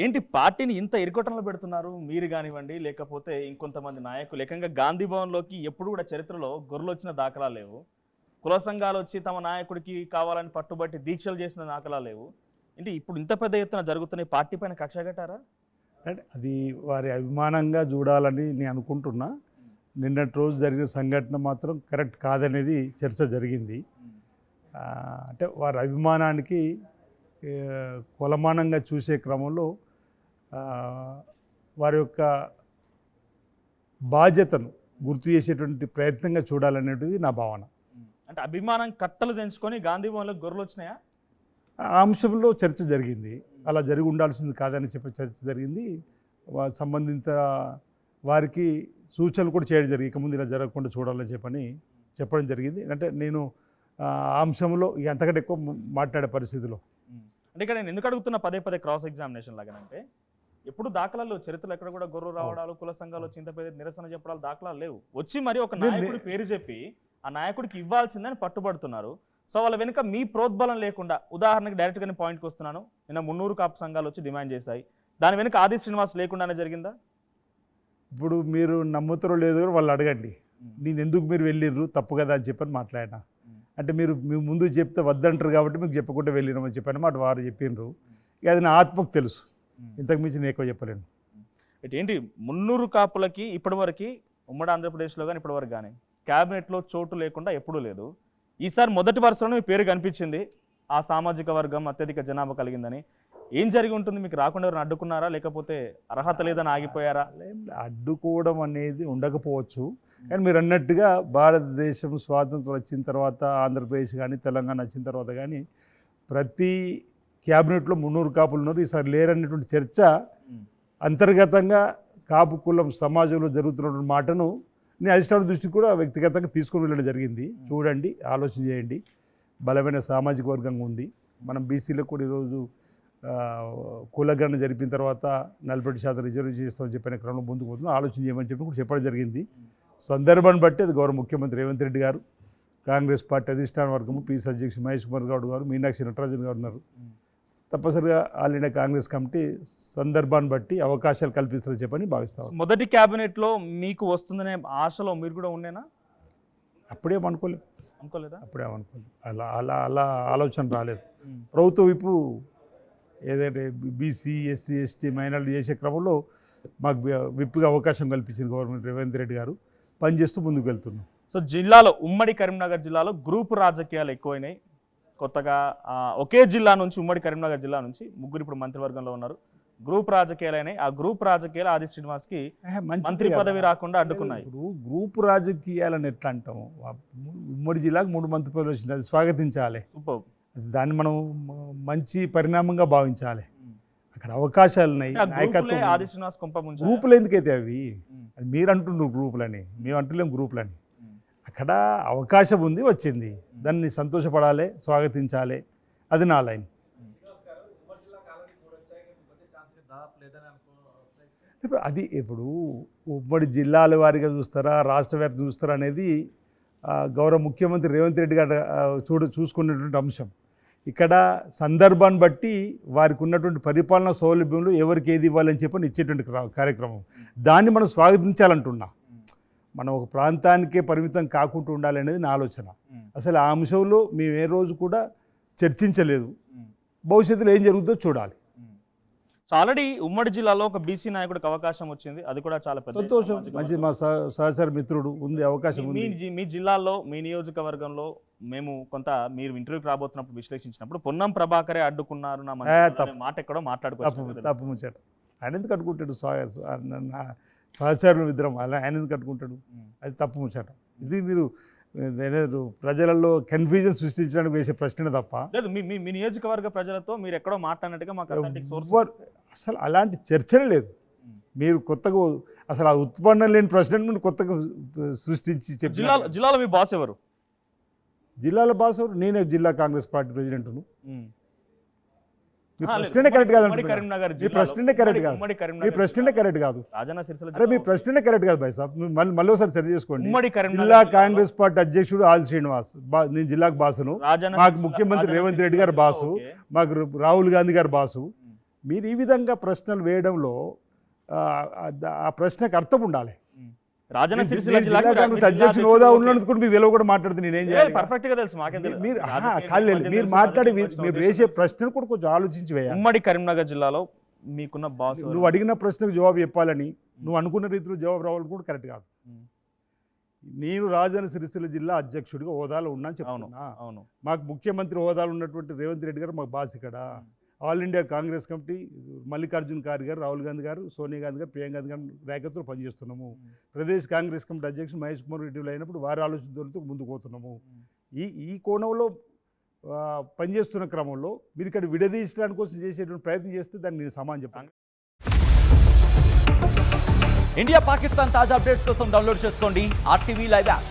ఏంటి పార్టీని ఇంత ఇరుకోటంలో పెడుతున్నారు మీరు కానివ్వండి, లేకపోతే ఇంకొంతమంది నాయకులు? ఏకంగా గాంధీ భవన్లోకి ఎప్పుడు కూడా చరిత్రలో గొర్రెలు వచ్చిన దాఖలా లేవు. కుల సంఘాలు వచ్చి తమ నాయకుడికి కావాలని పట్టుబట్టి దీక్షలు చేసిన దాఖలా లేవు. ఏంటి ఇప్పుడు ఇంత పెద్ద ఎత్తున జరుగుతున్న పార్టీ పైన కక్ష కట్టారా? అంటే అది వారి అభిమానంగా చూడాలని నేను అనుకుంటున్నా. నిన్నటి రోజు జరిగిన సంఘటన మాత్రం కరెక్ట్ కాదనేది చర్చ జరిగింది. అంటే వారి అభిమానానికి కొలమానంగా చూసే క్రమంలో వారి యొక్క బాధ్యతను గుర్తు చేసేటువంటి ప్రయత్నంగా చూడాలనేది నా భావన. అంటే అభిమానం కట్టలు తెంచుకొని గాంధీ భవన్లో గొర్రెలు వచ్చినాయా? ఆ అంశంలో చర్చ జరిగింది. అలా జరిగి ఉండాల్సింది కాదని చెప్పి చర్చ జరిగింది. సంబంధిత వారికి సూచనలు కూడా చేయడం జరిగింది. ఇక ముందు ఇలా జరగకుండా చూడాలని చెప్పడం జరిగింది. అంటే నేను ఆ అంశంలో ఎంతకంటే ఎక్కువ మాట్లాడే పరిస్థితిలో. అంటే ఇక్కడ నేను ఎందుకు అడుగుతున్నా పదే పదే క్రాస్ ఎగ్జామినేషన్ లాగానంటే, ఎప్పుడు దాఖలాలు చరిత్రలో ఎక్కడ కూడా గొర్రెలు రావడాలు, కుల సంఘాలు వచ్చి ఇంత పెద్ద నిరసన చెప్పడాలు దాఖలాలు లేవు. వచ్చి మరి ఒక నాయకుడి పేరు చెప్పి ఆ నాయకుడికి ఇవ్వాల్సిందని పట్టుబడుతున్నారు. సో వాళ్ళ వెనుక మీ ప్రోద్బలం లేకుండా, ఉదాహరణకి డైరెక్ట్గా నేను పాయింట్కి వస్తున్నాను, నిన్న 300 కాపు సంఘాలు వచ్చి డిమాండ్ చేశాయి. దాని వెనుక ఆది శ్రీనివాస్ లేకుండానే జరిగిందా? ఇప్పుడు మీరు నమ్ముతారో లేదో వాళ్ళు అడగండి. నేను ఎందుకు మీరు వెళ్ళిర్రు తప్పు కదా అని చెప్పని మాట్లాడినా. అంటే మీరు ముందు చెప్తే వద్దంటారు కాబట్టి మీకు చెప్పకుండా వెళ్ళినామని చెప్పాను మాట వారు చెప్పిండ్రు. ఇక అది నా ఆత్మకు తెలుసు. ఇంతకు మించి నేను ఎక్కువ చెప్పలేను. ఏంటి 300 కాపులకి ఇప్పటివరకు ఉమ్మడి ఆంధ్రప్రదేశ్లో కానీ ఇప్పటివరకు కానీ క్యాబినెట్లో చోటు లేకుండా ఎప్పుడూ లేదు. ఈసారి మొదటి వరుసలో మీ పేరు కనిపించింది. ఆ సామాజిక వర్గం అత్యధిక జనాభా కలిగిందని. ఏం జరిగి ఉంటుంది? మీకు రాకుండా ఎవరైనా అడ్డుకున్నారా, లేకపోతే అర్హత లేదని ఆగిపోయారా? అడ్డుకోవడం అనేది ఉండకపోవచ్చు, కానీ మీరు అన్నట్టుగా భారతదేశం స్వాతంత్రం వచ్చిన తర్వాత, ఆంధ్రప్రదేశ్ కానీ తెలంగాణ వచ్చిన తర్వాత కానీ ప్రతి క్యాబినెట్లో 300 కాపులు ఉన్నారు. ఈసారి లేరనేటువంటి చర్చ అంతర్గతంగా కాపు కులం సమాజంలో జరుగుతున్నటువంటి మాటను నేను అధిష్టాన దృష్టికి కూడా వ్యక్తిగతంగా తీసుకుని వెళ్ళడం జరిగింది. చూడండి, ఆలోచన చేయండి. బలమైన సామాజిక వర్గంగా ఉంది. మనం బీసీలకు కూడా ఈరోజు కులగణన జరిపిన తర్వాత 47% రిజర్వేషన్ చేస్తామని చెప్పిన క్రమంలో ముందుకు పోతున్నాం. ఆలోచన చేయమని చెప్పి కూడా చెప్పడం జరిగింది. సందర్భాన్ని బట్టి అది గౌరవ ముఖ్యమంత్రి రేవంత్ రెడ్డి గారు, కాంగ్రెస్ పార్టీ అధిష్టాన వర్గము, పీసీ అధ్యక్షుడు మహేష్ కుమార్ గౌడ్ గారు, మీనాక్షి నటరాజన్ గారు ఉన్నారు. తప్పనిసరిగా ఆల్ ఇండియా కాంగ్రెస్ కమిటీ సందర్భాన్ని బట్టి అవకాశాలు కల్పిస్తారని చెప్పని భావిస్తాం. మొదటి క్యాబినెట్లో మీకు వస్తుందనే ఆశలో మీరు కూడా ఉండేనా? అనుకోలేదా? అప్పుడేమనుకోలేదు. అలా అలా అలా ఆలోచన రాలేదు. ప్రభుత్వ వైపు ఏదైతే బీసీ, ఎస్సీ, ఎస్టీ, మైనారిటీ చేసే క్రమంలో మాకు విప్పుగా అవకాశం కల్పించింది గవర్నమెంట్ రేవంత్ రెడ్డి గారు. పనిచేస్తూ ముందుకు వెళ్తున్నాం. సో జిల్లాలో, ఉమ్మడి కరీంనగర్ జిల్లాలో గ్రూప్ రాజకీయాలు ఎక్కువైనాయి. కొత్తగా ఒకే జిల్లా నుంచి, ఉమ్మడి కరీంనగర్ జిల్లా నుంచి 3 ఇప్పుడు మంత్రివర్గంలో ఉన్నారు. గ్రూప్ రాజకీయాలు అయినాయి. ఆ గ్రూప్ రాజకీయాలు ఆది శ్రీనివాస్కి మంత్రి పదవి రాకుండా అడ్డుకున్నాయి. ఇప్పుడు గ్రూప్ రాజకీయాలని ఎట్లా అంటాము? ఉమ్మడి జిల్లాకు 3 మంత్రి పదవులు వచ్చింది, అది స్వాగతించాలి. సూపర్. దాన్ని మనం మంచి పరిణామంగా భావించాలి. అక్కడ అవకాశాలు ఉన్నాయి. నాయకత్వం. ఆది శ్రీనివాస్ గ్రూపులు ఎందుకైతే అవి? అది మీరు అంటున్నారు గ్రూపులని, మేము అంటలేము గ్రూపులని. అక్కడ అవకాశం ఉంది, వచ్చింది, దాన్ని సంతోషపడాలి, స్వాగతించాలి. అది నా లైన్. అది ఇప్పుడు ఉమ్మడి జిల్లాల వారీగా చూస్తారా, రాష్ట్ర వ్యాప్తి చూస్తారా అనేది గౌరవ ముఖ్యమంత్రి రేవంత్ రెడ్డి గారు చూసుకున్నటువంటి అంశం. ఇక్కడ సందర్భాన్ని బట్టి వారికి ఉన్నటువంటి పరిపాలనా సౌలభ్యంలో ఎవరికి ఏది ఇవ్వాలని చెప్పని ఇచ్చేటువంటి కార్యక్రమం. దాన్ని మనం స్వాగతించాలంటున్నా. మనం ఒక ప్రాంతానికే పరిమితం కాకుండా ఉండాలనేది నా ఆలోచన. అసలు ఆ అంశంలో మేము ఏ రోజు కూడా చర్చించలేదు. భవిష్యత్తులో ఏం జరుగుతుందో చూడాలి. సో ఆల్రెడీ ఉమ్మడి జిల్లాలో ఒక బీసీ నాయకుడికి అవకాశం వచ్చింది. అది కూడా చాలా పెద్ద సంతోషం. మంచి మా సహచర మిత్రుడు ఉంది, అవకాశం ఉంది. మీ జిల్లాలో, మీ నియోజకవర్గంలో మేము కొంత మీరు ఇంటర్వ్యూకి రాబోతున్నప్పుడు విశ్లేషించినప్పుడు పొన్నం ప్రభాకరే అడ్డుకున్నారు నా మాట ఎక్కడో మాట్లాడుకోవచ్చు. తప్పు ముచ్చట. ఆయన ఎందుకు కట్టుకుంటాడు? సహచరులు ఇద్దరం అలా ఆయన ఎందుకు కట్టుకుంటాడు? అది తప్పు ముచ్చట. ఇది మీరు ప్రజలలో కన్ఫ్యూజన్ సృష్టించడానికి వేసే ప్రశ్న తప్ప. లేదు, మీ నియోజకవర్గ ప్రజలతో మీరు ఎక్కడో మాట్లాడినట్టుగా మాకు అసలు అలాంటి చర్చనే లేదు. మీరు కొత్తగా అసలు ఆ ఉత్పన్నం లేని ప్రశ్న కొత్తగా సృష్టించి చెప్పి. జిల్లాలో మీ బాస్ ఎవరు? జిల్లాల బాస్ ఎవరు? నేనే జిల్లా కాంగ్రెస్ పార్టీ ప్రెసిడెంట్ను. మీ ప్రశ్నే కరెక్ట్ కాదు. మీ ప్రశ్నే కరెక్ట్ కాదు. మీ ప్రశ్నే కరెక్ట్ కాదు. అరే మీ ప్రశ్నే కరెక్ట్ కాదు భాయ్ సాబ్. మళ్ళీ ఒకసారి సరి చేసుకోండి. జిల్లా కాంగ్రెస్ పార్టీ అధ్యక్షుడు ఆది శ్రీనివాస్, నేను జిల్లాకు బాసును. మాకు ముఖ్యమంత్రి రేవంత్ రెడ్డి గారు బాసు, మాకు రాహుల్ గాంధీ గారు బాసు. మీరు ఈ విధంగా ప్రశ్నలు వేయడంలో ఆ ప్రశ్నకు అర్థం ఉండాలి. రాజన్న నేను సిరిసిల్ల జిల్లా జిల్లాకు కాంగ్రెస్ జిల్లా అధ్యక్షుని అధ్యక్షుడు హోదా ఓకే. ఉన్నందుకు కూడా మీకు తెలియ కూడా మాట్లాడుతుంది నేనేం చేయాలి? పర్ఫెక్ట్ గా తెలుసు మాకేం తెలియదు. మీరు రాజకీయ కాదు నేపథ్యం మీరు తెలుసు, మాట్లాడి రాజకీయ నేపథ్యం మీరు తెలుసు. వేసే ప్రశ్నను కూడా కొంచెం ఆలోచించి వేయాలి. ఉమ్మడి కరీంనగర్ జిల్లాలో మీకున్న బాస్ నువ్వు అడిగిన ప్రశ్నకు జవాబు చెప్పాలని నువ్వు అనుకున్న రీతిలో జవాబు రావాలి కూడా కరెక్ట్ కాదు. నేను రాజధాని సిరిసిల్ల జిల్లా అధ్యక్షుడిగా హోదాలో ఉన్నాను చెప్తున్నా. అవును మాకు ముఖ్యమంత్రి హోదాలో ఉన్నటువంటి రేవంత్ రెడ్డి గారు మాకు బాస్ ఇక్కడ. All India Congress committee Mallikarjun Kharge గారు, రాహుల్ గాంధీ గారు, సోనియా గాంధీ గారు, ప్రియాంక గాంధీ గారు నాయకత్వంలో పనిచేస్తున్నాము. ప్రదేశ్ కాంగ్రెస్ కమిటీ అధ్యక్షుడు మహేష్ కుమార్ రెడ్డి అయినప్పుడు వారి ఆలోచనతో ముందుకు పోతున్నాము. ఈ కోణంలో పనిచేస్తున్న క్రమంలో మీరు ఇక్కడ విడదీయడానికి కోసం చేసేటువంటి ప్రయత్నం చేస్తే దాన్ని నేను సమానం చెప్తాను. ఇండియా పాకిస్తాన్ తాజా అప్డేట్స్ కోసం డౌన్లోడ్ చేసుకోండి RTV లైవ్ యాప్.